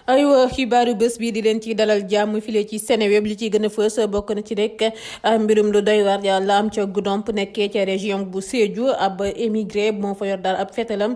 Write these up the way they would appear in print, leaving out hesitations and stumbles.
aywa xibaaru bés bi di leen ci dalal jàmm file ci Seneweb li ci gën a fës bokk na ci rek mbirum lu doy waar yàlla am ca Goudomp nekkee ca région bu Sédhiou ab émigré moo fa yor daal ab fetalam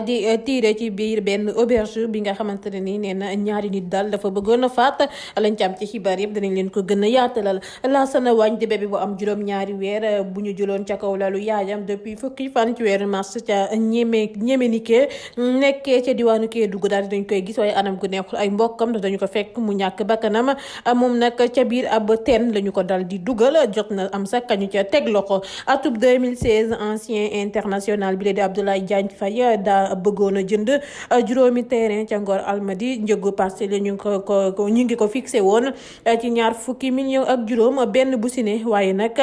di tiire ci biir benn auberge bi nga xamante ne ni nee na ñaari nit daal dafa bëggoon a faat lañ ci am ci xibaar yëpp danañ leen ko gën a yaatalal Lassana Wagne di bébé bu am juróom-ñaari weer bu ñu jëloon ca kaw lalu yaayam depuis fukki fan ci weeru mars ca Ñemenike nekkee ca diwaanu Kédougou daal dañ koy gis waaye anam gu neexul ay mbokkam dañu ko fekk mu ñàkk bakkanam moom nag ca biir ab teen lañu ko dal di dugal jot na am sax kañu ca teg loxo atub 2016 ancien international bi la di Abdoulaye Diagne Faye daa bëggoon a jënd juróomi terrain ca Ngor Almadi njëgu parcelle ñu ngi ko fixé woon ci 20 millions ak juróom benn bu si ne waaye nag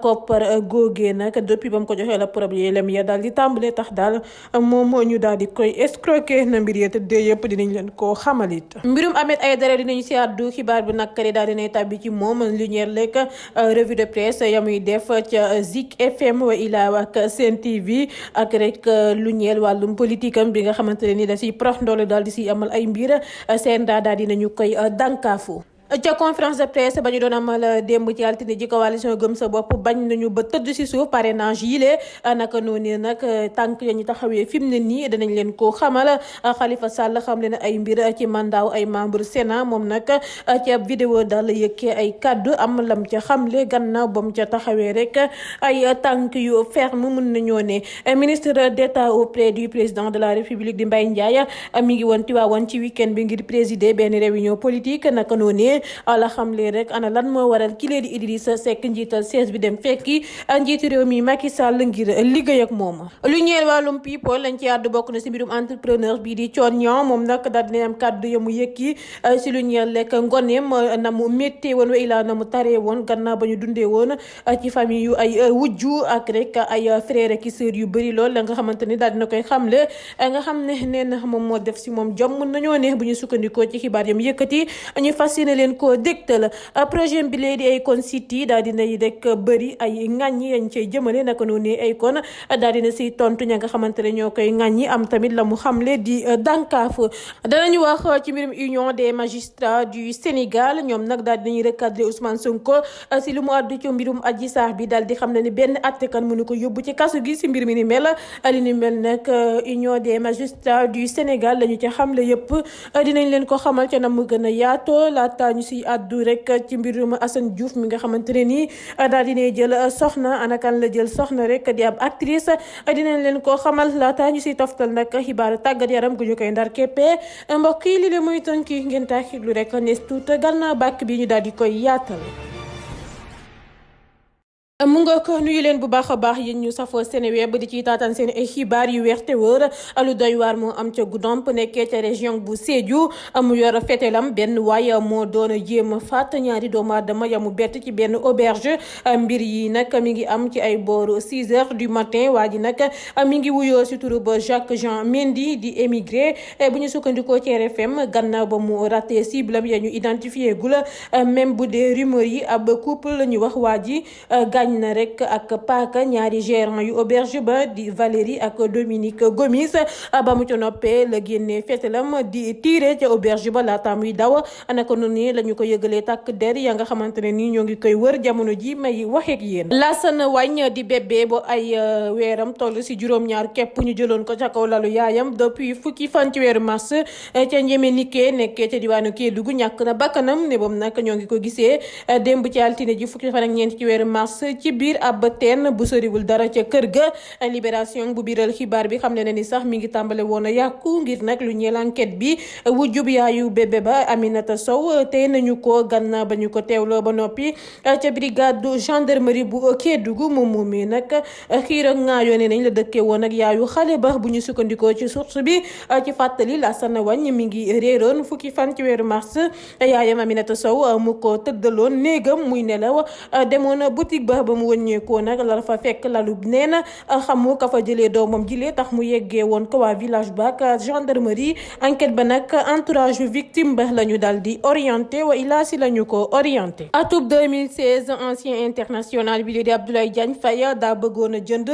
koppar góogee nag depuis ba mu ko joxee la problème ya daal di tàmbale tax daal moom ñu daal di koy escroquer na mbir ya tëddee yëpp dinañ leen koo xamalit mbirum Ahmed Aïdara dinañu si àddu xibaar bi nag daal dinay tàbbi ci moom lu ñeer lekk revue de presse yamuy def ca Zik FM wa ilaa ak Sen TV ak rek lu ñeel wàllum politique am bi nga xamante ne ni da si prox ndoole daal di si amal ay mbir seen daal dinañu koy dànkaafu ca conférence de presse ba ñu doon amal démb ci altine ji coalition gëm sa bopp bañ nañu ba tëdd si suuf parrainage yi lee naka noonu nag tànk ya ñu taxawee fi mu ne nii danañ leen ko xamal Khalifa Sall xam leen ay mbir ci mandaaw ay membre Sénat moom nag ci ab vidéo daal yëkkee ay kaddu am lam ca xamle gannaaw ba mu ca taxawee rek ay tànk yu ferme mun nañoo ne ministre d'État auprès du président de la République di Mbaye Ndiaye mi ngi woon Tiwaawan ci week-end bi ngir présider benn réunion politique naka noonu ala xamle rek ana lan moo waral ki lee di Idrissa Seck njiital siège bi dem fekki njiitu réew mi Macky Sall ngir liggéey ak moom lu ñeel wàllum people lañ ci àddu bokk na si mbirum entrepreneur bii di Thione Niang moom nag daal dina am kàddu ya mu yëkki si lu ñeel lekk ngoneem na mu méttee woon wa ilaa na mu taree woon gannaaw ba ñu dundee woon ci famille yu ay wujju ak rek ay frère ak sœur yu bëri lool la nga xamante ni daal dina koy xamle nga xam ne nee na moom moo def si moom jom mën nañoo ne bu ñu sukkandikoo ci xibaar yam yëkkati ñu fas yéene leen ko dégtal projet bi lee di Akon City daal dinay rek bëri ay ŋàññi yañ cay jëmale naka noonu Akon daal dina si tontu ña nga xamante ne ñoo koy ŋàññi am tamit la mu xamle di dànkaaf danañu wax ci mbirum union des magistrats du Sénégal ñoom nag daal dinañuy recadrer Ousmane Sonko si lu mu àddu ci mbirum Adji Sarr bi daal di xam ne ni benn attekan mënu ko yóbbu ci kasu gi si mbir mi ni mel li ni mel nag union des magistrats du Sénégal lañu ca xamle yëpp dinañ leen ko xamal ca na mu gën a yaatoo laata ñu si àddu rek ci mbirum Assane Diouf mi nga xamante ne nii daal dinay jël soxna anakan la jël soxna rek di ab actrice dinañ leen koo xamal laata ñu si toftal nag xibaaru tàggat yaram gu ñu koy ndar keppe mbokk yi li le muy tënki ngeen taaxirlu rek nees tuut gannaaw bàkk bi ñu daal di koy yaatal mu nga ko nuyu leen bu baax a baax yéen ñu safoo Seneweb di ci taataan seen ay xibaar yu weex te wër lu doy waar moo am ca Goudomp nekkee ca région bu Sédhiou mu yor fetelam benn waay moo doon jéem faat ñaari doomu aadama yamu bett ci benn auberge mbir yi nag mi ngi am ci ay booru 6 heures du matin waa ji nag mi ngi wuyoo si turu ba Jacques Jean Mendy di émigré bu ñu sukkandikoo ci RFM gannaaw ba mu raté cible am ya ñu identifié gul même bu dee rumeur yi ab couple la ñu wax waa ji na rek ak paaka ñaari gérant yu auberge ba di Valérie ak Dominique Gomis ba mu ca noppee la génnee fetalam di tiire ca auberge ba laata muy daw naka noonu la ñu ko yëgalee takk der ya nga xamante ne nii ñoo ngi koy wër jamono ji may waxeek yéen Lassana Wagne di bébé bu ay weeram toll si juróom-ñaar képp ñu jëloon ko ca kaw lalu yaayam depuis fukki fan ci weeru mars ca Ñemenike nekkee ca diwaanu Kédougou ñàkk na bakkanam ne bam nag ñoo ngi ko gisee démb ci altine ji fukki fan ak ñeent ci weeru mars ci biir ab teen bu soriwul dara ca kër ga libération bu biiral xibaar bi xam ne ni sax mi ngi tàmbale woon a yàqu ngir nag lu ñeel enquête bi wujjub yaayu bébé ba Aminata Sow tey nañu ko gannaaw ba ñu ko teewloo ba noppi ca brigade du gendarmerie bu Kédougou moom moomii nag xiir ak ŋaayoo ne nañ la dëkkee woon ak yaayu xale ba bu ñu sukkandikoo ci source bi ci fàttali Lassana Wagne mi ngi réeroon fukki fan ci weeru mars yaayam Aminata Sow mu ko tëddaloon néegam muy nelaw demoon boutique ba ba mu wëññeekoo nag la fa fekk lalub neen xamu ka fa jëlee doomam jilee tax mu yeggee woon ko waa village ba ak gendarmerie. Enquête ba nag entourage victime ba la ñu dal di orienté wa ilaa si la ñu ko orienté. atub 2016 ancien international bi di Abdoulaye Diagne Faye daa bëggoon a jënd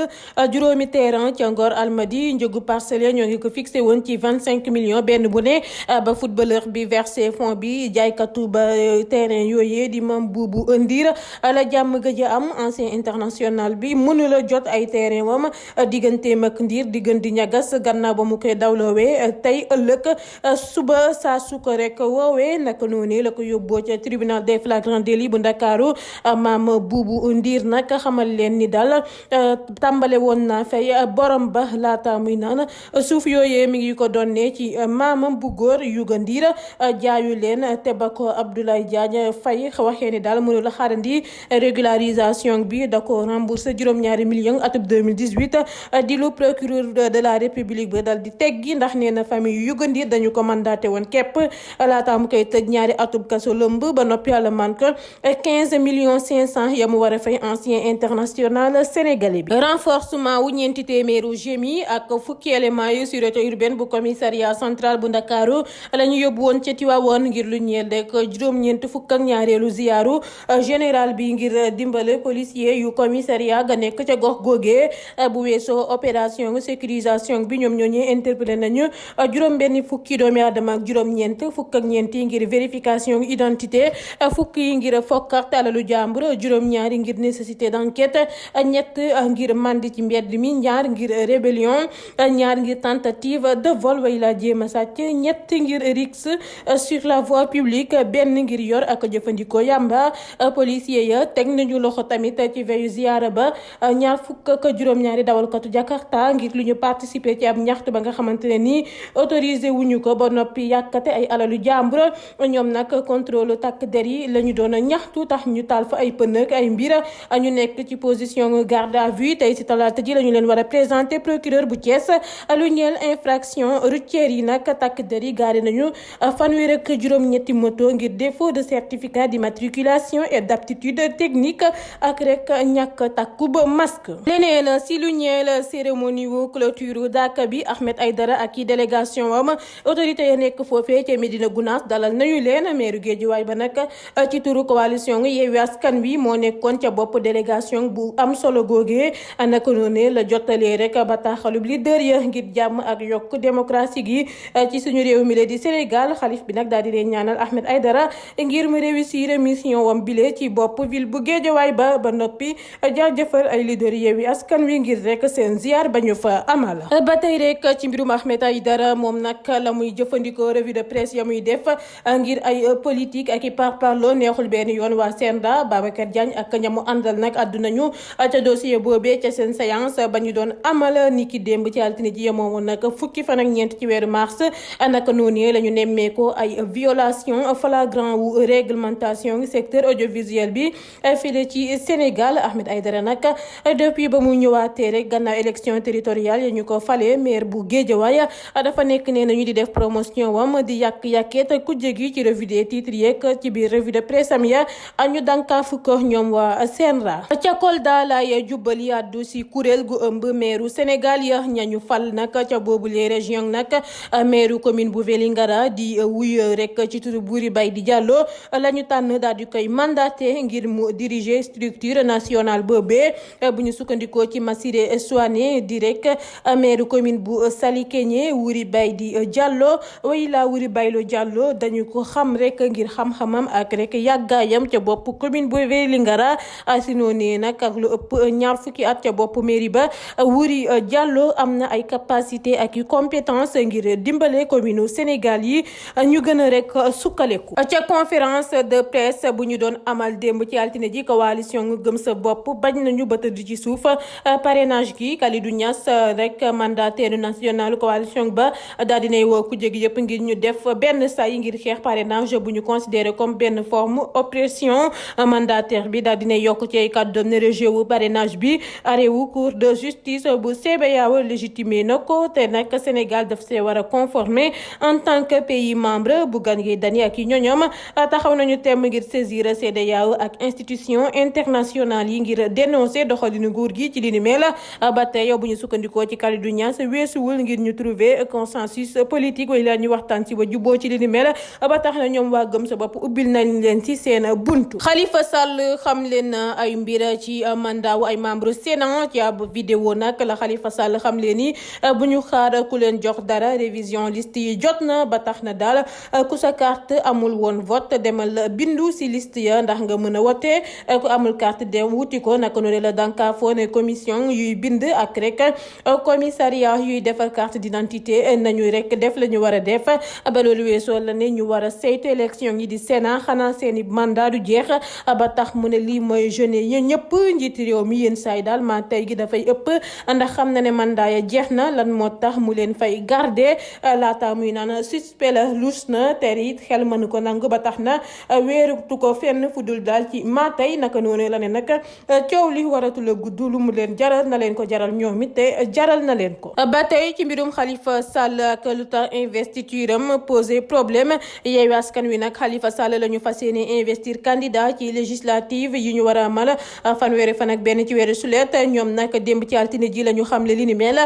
juróomi terrain ca Ngor Almadi njëgu parcelle ñoo ngi ko fixé woon ci 25 millions benn bu ne ba footballeur bi versé fond bi jaaykatu ba terrain yooyee di Mame Boubou Ndir la jàmm gëj a am ancien international bi mënula jot ay terrain wam digganteem ak Ndir di gën di ñagas gannaaw ba mu koy dawloowee tey ëllëg suba saa su ko rek woowee naka noonu la ko yóbboo ca tribunal des flagrants délits bu Ndakaaru Mame Boubou Ndir nag xamal leen ni daal tàmbale woon naa fay borom ba laata muy naan suuf yooyee mi ngi ko donnee ci maamam bu góor Yuga Ndir jaayu leen te ba ko Abdoulaye Diagne Faye waxee ni daal mënula xaarandi régularisation bi da ko remboursé juróom-ñaari millions atub 2018 di lu procureur de la république ba dal di teggi ndax nee na famille yu Yuga Ndir dañu ko mandaté woon képp laata mu koy tëj ñaari atub kaso lëmb ba noppi yàlla man ko 15 millions 500 ya mu war a fay ancien international sénégalais bi. renforcement wu ñeenti téeméeru gémi ak fukki élément yu sûreté urbaine bu commissariat central bu Ndakaaru la ñu yóbbu woon ca Tiwaawoon ngir lu ñeel rek juróom-ñeent fukk ak ñaareelu ziyaaru général bi ngir dimbale policier yu commissariat ga nekk ca gox googee bu weesoo opération sécurisation bi ñoom ñooñee interpellé nañu juróom-benn fukki doomi aadama ak juróom-ñeent fukk ak ñeent yi ngir vérification identité fukk yi ngir fokkart alalu jàmbur juróom-ñaari ngir nécessité d'enquête ñett ngir mandi ci mbedd mi ñaar ngir rébellion ñaar ngir tentative de vol way la jéema sàcc ñett ngir rixe sur la voie publique benn ngir yor ak jëfandikoo yàmba policier ya teg nañu loxo tamit ci veyu ziyaara ba ñaar fukk ak juróom-ñaari dawalkatu Jakarta ngir lu ñu participer ci ab ñaxtu ba nga xamante ne nii autorisé wuñu ko ba noppi yàkkate ay alalu jàmbur ñoom nag contrôle takk der yi la ñu doon ñaxtu tax ñu taal fa ay pënëk ay mbir ñu nekk ci position garde à vue tey si talaata ji la ñu leen war a présenter procureur bu Thiès lu ñeel infraction routière yi nag takk der yi gaari nañu fanweer ak juróom-ñetti moto ngir défaut de certificat d'immatriculation et d'aptitude technique ak rek ñàkk takku ba masque. leneen si lu ñeel cérémonie wu clôture Daaka bi Ahmed Aïdara ak i délégation am autorité ya nekk foofee ca Médina Gounass dalal nañu leen maire Guédiawaye ba nag ci turu coalition Yewwi Askan Wi moo nekkoon ca bopp délégation bu am solo googee naka noonu la jottalee rek bataaxalub leader ya ngir jàmm ak yokk démocratie gi ci suñu réew mi la di Sénégal xalif bi nag daal di leen ñaanal Ahmed Aïdara ngir mu réussir mission wam bile ci bopp ville bu Guédiawaye ba noppi jaajëfal ay leader Yewwi Askan Wi ngir rek seen ziar ba ñu fa amal. ba tey rek ci mbirum Ahmed Aïdara moom nag la muy jëfandikoo revue de presse ya muy def ngir ay politique ak i parparloo neexul benn yoon waa CNRA Babacar Diagne ak ñamu àndal nag àdduna ñu ca dossier boobee ca seen séance ba ñu doon amal ni ki démb ci altine ji yemoo nag fukki fan ak ñeent ci weeru mars naka noonu la ñu nemmeekoo ay violation flagrant wu réglementation secteur audiovisuel bi fii ci Sénégal. Ahmed Aïdara nag depuis ba mu ñëwaatee rek gannaaw élection territoriale ya ñu ko fale maire bu Guédiawaye dafa nekk nee nañu di def promotion wam di yàq-yàqeet ku jégi ci revue des titres yeeg ci biir revue de presse am ya ñu dànkaafu ko ñoom waa CNRA. ca Kolda laay jubbali àddu si kuréel gu ëmb maire Sénégal ya ñañu fal nag ca boobu les régions nag maire commune bu Vélingara di wuy rek ci turu Boury Bay di Diallo la ñu tànn daal di koy mandaté ngir mu diriger structure nationale boobee bu ñu sukkandikoo ci Massiré Souané di rek maire commune bu Salikégné Boury Bay di Diallo way la Boury Baylo Diallo dañu ko xam rek ngir xam-xamam ak rek yàggaayam ca bopp commune bu Vélingara si noonu nag ak lu ëpp ñaar fukki at ca bopp mairie ba Boury Diallo am na ay capacité ak yu compétence ngir dimbale commune Sénégal yi ñu gën a rek sukkaleku. ca conférence de presse bu ñu doon amal démb ci altine ji coalition gëm sa bopp bañ nañu ba tëdd ci suuf parrainage gi Kalidou Niass rek mandataire national coalition ba daal dinay woo ku jégi yëpp ngir ñu def benn say ngir xeex parrainage bu ñu considéré comme benn forme oppression mandataire bi daal dinay yokk ci ay kàddoom ne rejet wu parrainage bi arewu cour de justice bu CBAO légitimé na ko te nag Sénégal daf see war a conformer en tant que pays membre Bougane Gueye Dany ak i ñoñom taxaw nañu temm ngir saisir CEDEAO ak institution internationale nationale yi ngir dénoncer doxalinu nguur gi ci li ni mel ba tey bu ñu sukkandikoo ci Kalidou Niass weesuwul ngir ñu trouver consensus politique way la ñu waxtaan ci ba juboo ci li ni mel ba tax na ñoom waa gëm sa bopp ubbil nañ leen ci seen buntu. Khalifa Sall xam leen ay mbir ci mandat wu ay membre Sénat ci ab vidéo nag la Khalifa Sall xam leen ni bu ñu xaar ku leen jox dara révision liste yi jot na ba tax na daal ku sa carte amul woon vote demal bindu si liste ya ndax nga mën a wote ku amul carte dem wuti ko naka noonu la dankaafoon commission yuy bind ak rek commissariat yuy defar carte d'identité nañu rek def la ñu war a def ba loolu weesoo la ne ñu war a saytu élection yi di Sénat xanaa seeni mandat du jeex ba tax mu ne lii mooy jeune yi ñëpp njiiti réew mi yéen saay daal maa tey gi dafay ëpp ndax xam na ne mandat ya jeex na lan moo tax mu leen fay garder laata muy naan suspect la lus na ter it xel mënu ko nangu ba tax na wéerutu ko fenn fu dul daal ci maa tey naka noonu la ne nag coow li waratul a gudd lu mu leen jaral na leen ko jaral ñoom it te jaral na leen ko. ba tey ci mbirum Khalifa Sall ak lu tax investiture am posé problème Yewwi Askan Wi nag Khalifa Sall la ñu fas yéene investir candidat ci législative yi ñu war a amal fanweeri fan ak benn ci weeru sulet ñoom nag démb ci altine ji la ñu xamle li ni mel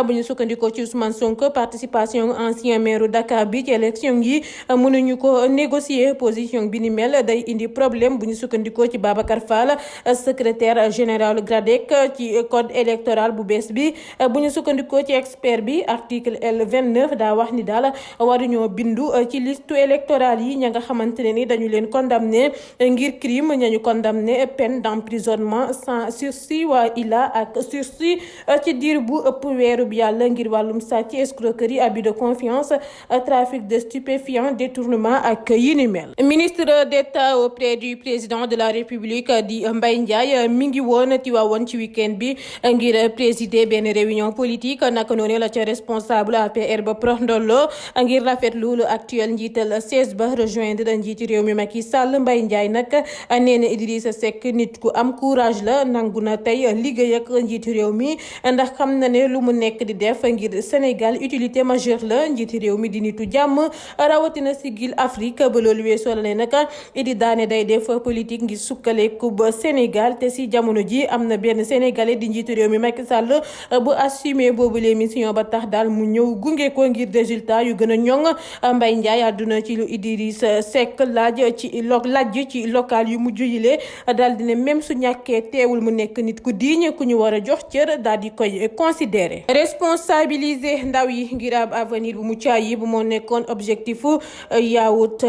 bu ñu sukkandikoo ci Ousmane Sonko participation ancien maire Dakar bi ci élection yi mënuñu ko négocier position bi ni mel day indi problème bu ñu sukkandikoo ci Babacar Fall secrétaire général GRADEC ci code électoral bu bees bi bu ñu sukkandikoo ci expert bi article L29 daa wax ni daal waruñoo bindu ci liste électorale yi ña nga xamante ne ni dañu leen condamné ngir crime ñañu condamné peine d'emprisonnement sans sursis waa ila ak sursis ci diir bu ëpp weeru bi yàlla ngir wàllum sàcc escroquerie abus de confiance trafic de stupéfiants détournement ak yi ni mel. Ministre d'État auprès du président de la République di Mbaye Ndiaye mi ngi woon Tivaouane ci week-end bi ngir présider benn réunion politique naka noonu la ca responsable APR ba prox ndollo ngir rafetlu lu actuel njiital 16 ba rejoindre njiiti réew mi Macky Sall. Mbaye Ndiaye nag nee na Idrissa Seck nit ku am courage la nangu na tey liggéey ak njiiti réew mi ndax xam na ne lu mu nekk di def ngir Sénégal utilité majeure la njiiti réew mi di nitu jàmm rawatina sigil Afrique ba loolu weesoo la ne nag Idi daane day def politique ngir sukkaleku ba Sénégal te si jamono ji am na benn sénégalais di njiiti réew mi Macky Sall bu assumé boobu les missions ba tax daal mu ñëw gunge ko ngir résultat yu gën a ñoŋ. Mbaye Ndiaye àdduna ci lu Idrissa Seck laaj ci local yu mujj yile daal di ne même su ñàkkee teewul mu nekk nit ku digne ku ñu war a jox cër daal di koy considérer. Responsabiliser ndaw yi ngir ab avenir bu mucc ayib moo nekkoon objectif Yaourt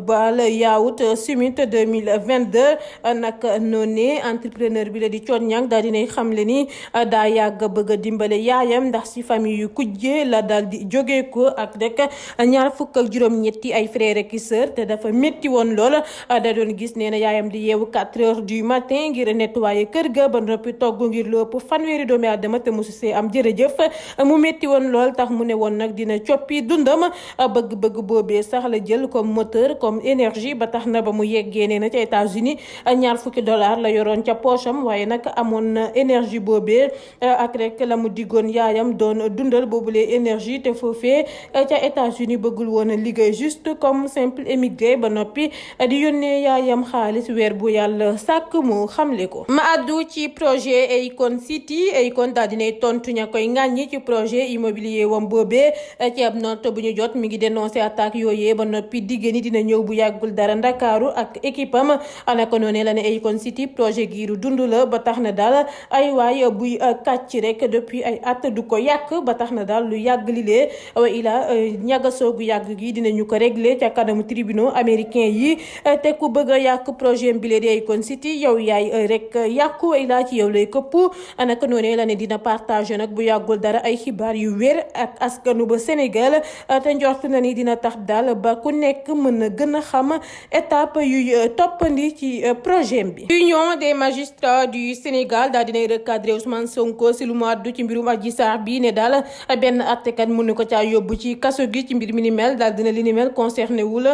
Bal Yaourt Summit 2022 nag noonu entrepreneur bi la di Thione Niang daal dinay xamle ni daa yàgg bëgg a dimbale yaayam ndax ci famille yu kujje la daal di jóge ko ak rek ñaar fukk ak juróom-ñetti ay frères ak sœurs te dafa métti woon lool da doon gis nee na yaayam di yeewu 4 heures du matin ngir nettoyer kër ga ba noppi togg ngir lu ëpp fanweeri doomi aadama te mosu see am jërëjëf mu métti woon lool tax mu ne woon nag dina coppi dundam bëgg-bëgg boobee sax la jël comme moteur comme énergie ba tax na ba mu yeggee nee na ca États-Unis ñaar fukki $, la yoroon ca poosam waaye nag amoon na énergie boobee ak rek la mu diggoon yaayam doon dundal boobule énergie te foofee ca États-Unis bëggul woon a liggéey juste comme simple émigré ba noppi di yónnee yaayam xaalis weer bu yàlla sàkk mu xamle ko. ma addu ci projet Akon City Akon daal dinay tontu ña koy ŋàññi ci projet immobilier wam boobee ci ab note bu ñu jot mi ngi dénoncé attaque yooyee ba noppi digée ni dina ñëw bu yàggul dara Ndakaaru ak équipe am naka noonu la ne Akon City projet giiru dund la ba tax na daal ay waay buy kàcc rek depuis ay at du ko yàq ba tax na daal lu yàgg lilee wa ila ñagasoo gu yàgg gi dinañu ko régler ca kanamu tribunaux américain yi te ku bëgg a yàq projet bi di Akon City yow yaay rek yàqu wa ila ci yow lay këpp naka noonu la ne dina partager nag bu yàggul dara ay xibaar yu wér ak askanu ba Sénégal te njort na ni dina tax daal ba ku nekk mën a gën a xam étape yuy toppandi ci projet bi. Union des magistrats du Sénégal daal dinay recadrer Ousmane Sonko si lu mu àddu ci mbirum Adji Sarr bi ne daal benn attekat mënu ko caa yóbbu ci kaso gi ci mbir mi ni mel daal dina li ni mel concerné wul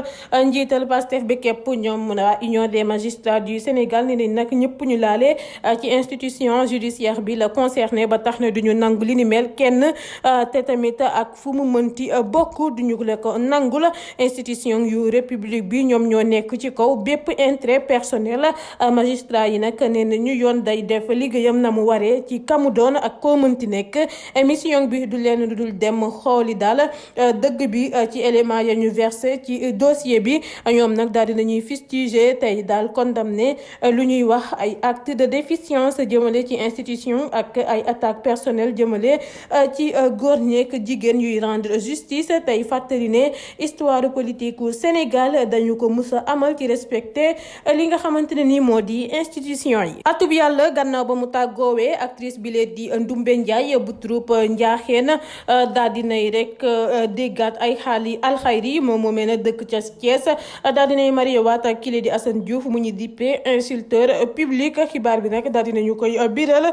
njiital Pastef bi képp ñoom waa Union des magistrats du Sénégal ne nañ nag ñëpp ñu laale ci institution judiciaire bi la concerné ba tax na duñu nangu li ni mel kenn te tamit ak fu mu mënti bokk duñu la ko nangul institution yu république bi ñoom ñoo nekk ci kaw bépp intérêt personnel magistrat magistrat yi nag nee nañu yoon day def liggéeyam na mu waree ci kamu doon ak koo mënti nekk émission bi du leen lu dul dem xooli daal dëgg bi ci élément ya ñu versé ci dossier bi ñoom nag daal dinañuy fustiger tey daal condamné lu ñuy wax ay acte de déficience jëmale ci institution ak ay attaque personnelle jëmale ci góor ñeek jigéen yuy rendre justice tey fàttali ne histoire politique u Sénégal dañu ko mus a amal ci respecté li nga xamante ne nii moo di institution yi. atub yàlla gannaaw ba mu tàggoowee actrice bi lee di Ndumbe Ndiaye bu troupe Njaaxeen daal dinay rek déggaat ay xaali alxayri moom moomee na dëkk ca Thiès daal dinay mariéwaat ak kile di Assane Diouf mu ñu dippee insulteur public xibaar bi nag daal dinañu koy biral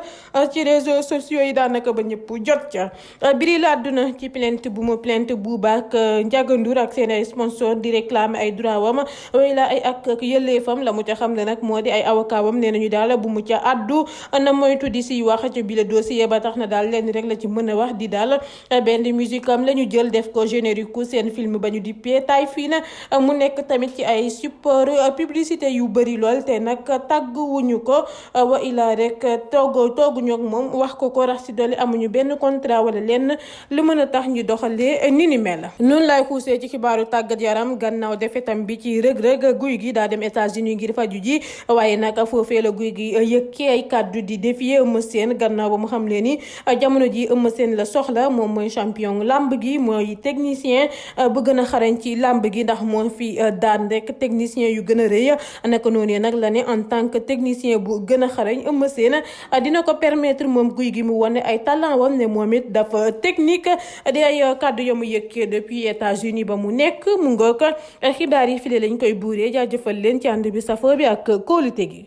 ci réseaux sociaux yi daanaka ba ñëpp jot ca. biri la àdduna ci plainte bu mu plainte Bouba ak Ndiaga Ndour ak seen ay sponsor di réclamer ay droit wam way la ay ak yëleefam la mu ca xam ne nag moo di ay avocat wam nee nañu daal bu mu ca addu na moytu di siy wax ca bi la dossier ba tax na daal leen rek la ci mën a wax di daal benn musique am la ñu jël def ko générique seen film ba ñu di peetaay fii na mu nekk tamit ci ay support publicité yu bëri lool te nag tàgguwuñu ko wa ilaa rek tooguñu ak moom wax ko rax ci dolli amuñu benn contrat wala lenn lu mën a tax ñu doxalee ni mel. noonu laay xuusee ci xibaaru tàggat yaram gannaaw defetam bi ci rëg-rëg guy gi daa dem États-Unis ngir faju ji waaye nag foofee la guy gi yëkkee ay kàddu di défier Eumeu Sène gannaaw ba mu xam leen ni jamono ji Eumeu Sène la soxla moom mooy champion lamb gi mooy technicien bu gën a xarañ ci lamb gi ndax moo fi daan rek technicien yu gën a rëy naka noonu nag la ne en tant que technicien bu gën a xarañ Eumeu Sène dina ko permettre moom guy gi mu wane ay talent wam ne moom it dafa technique di ay kàddu ya mu yëkkee depuis États-Unis ba mu nekk mu ngoog xibaar yi file lañ koy buuree jaajëfal leen ci ànd bi safoo bi ak kóolute gi.